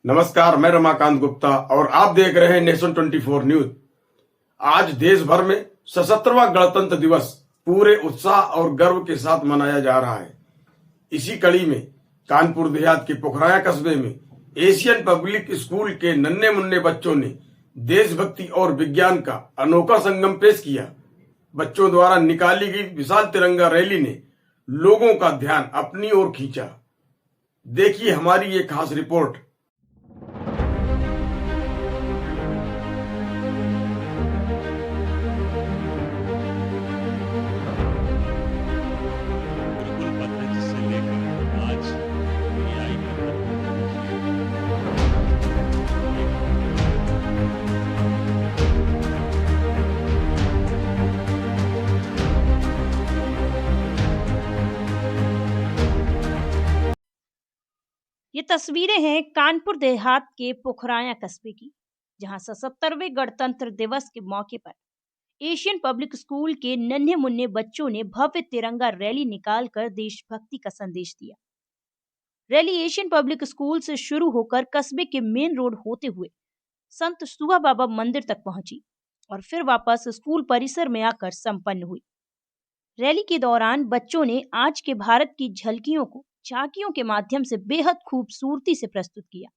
नमस्कार, मैं रमाकांत गुप्ता और आप देख रहे हैं नेशन 24 न्यूज। आज देश भर में 77वां गणतंत्र दिवस पूरे उत्साह और गर्व के साथ मनाया जा रहा है। इसी कड़ी में कानपुर देहात के पोखराया कस्बे में एशियन पब्लिक स्कूल के नन्हे मुन्ने बच्चों ने देशभक्ति और विज्ञान का अनोखा संगम पेश किया। बच्चों द्वारा निकाली गई विशाल तिरंगा रैली ने लोगों का ध्यान अपनी ओर खींचा। देखिए हमारी ये खास रिपोर्ट। गुरुकुल पद्धति से लेकर आज एआई ये तस्वीरें हैं कानपुर देहात के पोखराया कस्बे की, जहां 77वें गणतंत्र दिवस के मौके पर एशियन पब्लिक स्कूल के नन्हे मुन्ने बच्चों ने भव्य तिरंगा रैली निकालकर देशभक्ति का संदेश दिया। रैली एशियन पब्लिक स्कूल से शुरू होकर कस्बे के मेन रोड होते हुए संत सुहा बाबा मंदिर तक पहुंची और फिर वापस स्कूल परिसर में आकर संपन्न हुई। रैली के दौरान बच्चों ने आज के भारत की झलकियों को झांकियों के माध्यम से बेहद खूबसूरती से प्रस्तुत किया।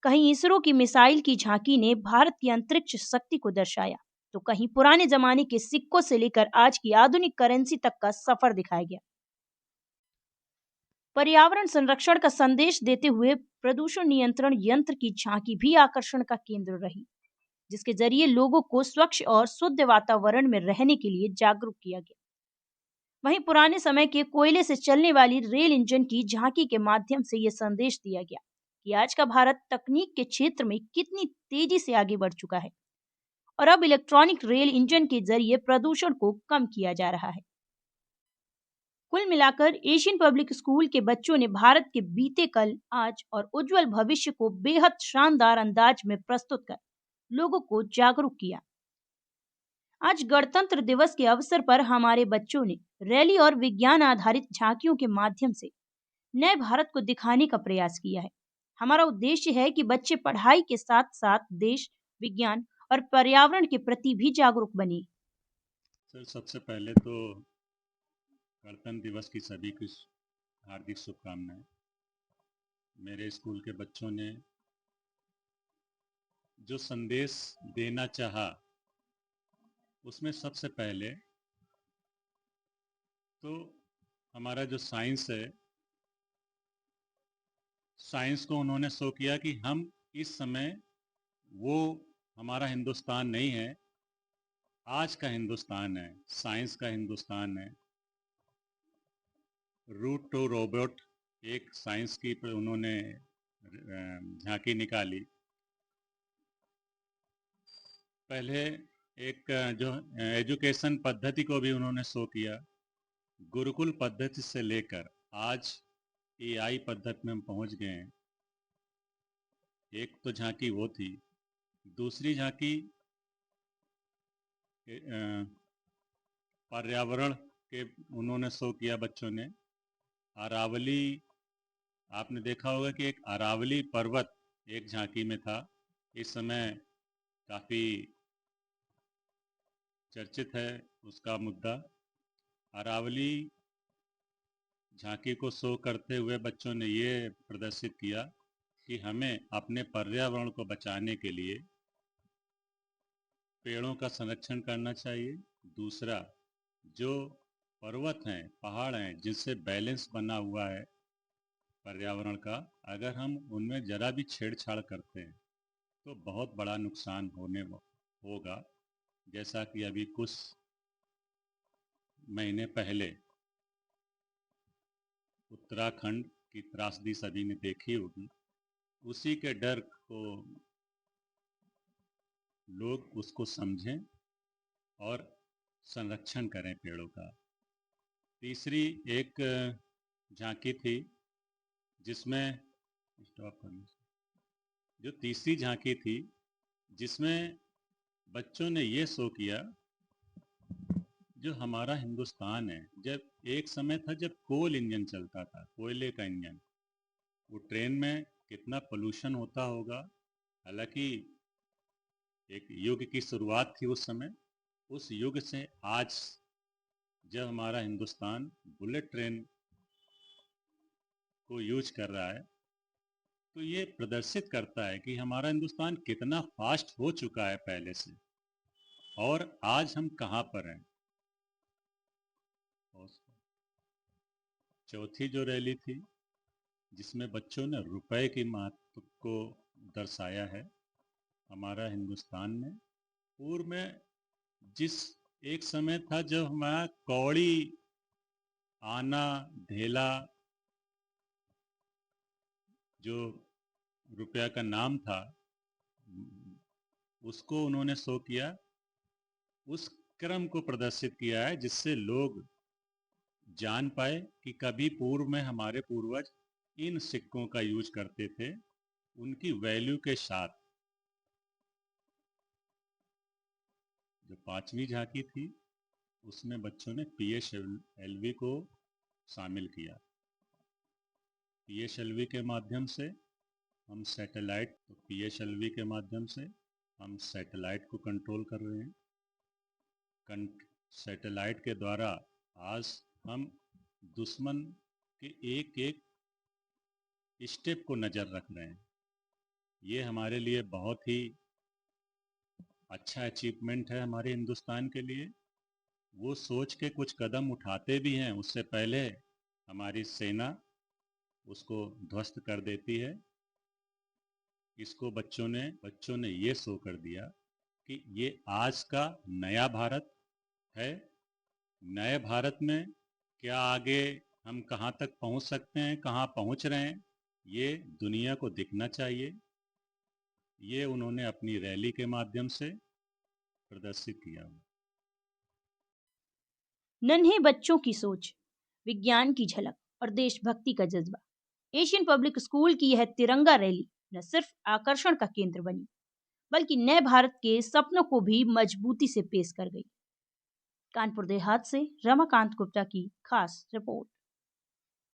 कहीं इसरो की मिसाइल की झांकी ने भारत की अंतरिक्ष शक्ति को दर्शाया, तो कहीं पुराने जमाने के सिक्कों से लेकर आज की आधुनिक करेंसी तक का सफर दिखाया गया। पर्यावरण संरक्षण का संदेश देते हुए प्रदूषण नियंत्रण यंत्र की झांकी भी आकर्षण का केंद्र रही, जिसके जरिए लोगों को स्वच्छ और शुद्ध वातावरण में रहने के लिए जागरूक किया गया। वहीं पुराने समय के कोयले से चलने वाली रेल इंजन की झांकी के माध्यम से यह संदेश दिया गया कि आज का भारत तकनीक के क्षेत्र में कितनी तेजी से आगे बढ़ चुका है और अब इलेक्ट्रॉनिक रेल इंजन के जरिए प्रदूषण को कम किया जा रहा है। कुल मिलाकर एशियन पब्लिक स्कूल के बच्चों ने भारत के बीते कल, आज और उज्जवल भविष्य को बेहद शानदार अंदाज में प्रस्तुत कर लोगों को जागरूक किया। आज गणतंत्र दिवस के अवसर पर हमारे बच्चों ने रैली और विज्ञान आधारित झांकियों के माध्यम से नए भारत को दिखाने का प्रयास किया है। हमारा उद्देश्य है कि बच्चे पढ़ाई के साथ साथ देश, विज्ञान और पर्यावरण के प्रति भी जागरूक बने। सर, सबसे पहले तो गणतंत्र दिवस की सभी की हार्दिक शुभकामनाएं। मेरे स्कूल के बच्चों ने जो संदेश देना चाहा, उसमें सबसे पहले तो हमारा जो साइंस है, साइंस को उन्होंने शो किया कि हम इस समय वो हमारा हिंदुस्तान नहीं है, आज का हिंदुस्तान है, साइंस का हिंदुस्तान है। रूट टू रोबोट एक साइंस की उन्होंने झांकी निकाली। पहले एक जो एजुकेशन पद्धति को भी उन्होंने शो किया। गुरुकुल पद्धति से लेकर आज एआई पद्धति में हम पहुंच गए हैं। एक तो झांकी वो थी, दूसरी झांकी पर्यावरण के उन्होंने शो किया बच्चों ने। अरावली, आपने देखा होगा कि एक अरावली पर्वत एक झांकी में था। इस समय काफ़ी चर्चित है उसका मुद्दा। अरावली झांकी को शो करते हुए बच्चों ने ये प्रदर्शित किया कि हमें अपने पर्यावरण को बचाने के लिए पेड़ों का संरक्षण करना चाहिए। दूसरा, जो पर्वत हैं, पहाड़ हैं, जिससे बैलेंस बना हुआ है पर्यावरण का, अगर हम उनमें ज़रा भी छेड़छाड़ करते हैं तो बहुत बड़ा नुकसान होगा। जैसा कि अभी कुछ महीने पहले उत्तराखंड की त्रासदी सभी ने देखी होगी। उसी के डर को लोग उसको समझें और संरक्षण करें पेड़ों का। तीसरी एक झांकी थी जिसमें जो तीसरी झांकी थी जिसमें बच्चों ने ये शो किया, जो हमारा हिंदुस्तान है, जब एक समय था जब कोल इंजन चलता था, कोयले का इंजन, वो ट्रेन में कितना पोल्यूशन होता होगा। हालांकि एक युग की शुरुआत थी उस समय। उस युग से आज जब हमारा हिंदुस्तान बुलेट ट्रेन को यूज कर रहा है, तो ये प्रदर्शित करता है कि हमारा हिंदुस्तान कितना फास्ट हो चुका है पहले से, और आज हम कहाँ पर हैं। और चौथी जो रैली थी, जिसमें बच्चों ने रुपए की महत्व को दर्शाया है। हमारा हिंदुस्तान में पूर्व में जिस एक समय था जब हमारा कौड़ी, आना, ढेला जो रुपया का नाम था, उसको उन्होंने शो किया, उस क्रम को प्रदर्शित किया है, जिससे लोग जान पाए कि कभी पूर्व में हमारे पूर्वज इन सिक्कों का यूज करते थे, उनकी वैल्यू के साथ। जो पांचवी झांकी थी, उसमें बच्चों ने PSLV को शामिल किया। PSLV के माध्यम से हम PSLV के माध्यम से हम सैटेलाइट को कंट्रोल कर रहे हैं। सैटेलाइट के द्वारा आज हम दुश्मन के एक एक स्टेप को नज़र रख रहे हैं। ये हमारे लिए बहुत ही अच्छा अचीवमेंट है हमारे हिंदुस्तान के लिए। वो सोच के कुछ कदम उठाते भी हैं, उससे पहले हमारी सेना उसको ध्वस्त कर देती है। इसको बच्चों ने ये शो कर दिया कि ये आज का नया भारत है। नए भारत में क्या आगे हम कहाँ तक पहुँच सकते हैं, कहाँ पहुँच रहे हैं, ये दुनिया को दिखना चाहिए। ये उन्होंने अपनी रैली के माध्यम से प्रदर्शित किया। नन्हे बच्चों की सोच, विज्ञान की झलक और देशभक्ति का जज्बा। एशियन पब्लिक स्कूल की यह तिरंगा रैली न सिर्फ आकर्षण का केंद्र बनी, बल्कि नए भारत के सपनों को भी मजबूती से पेश कर गई। कानपुर देहात से रमाकांत गुप्ता की खास रिपोर्ट।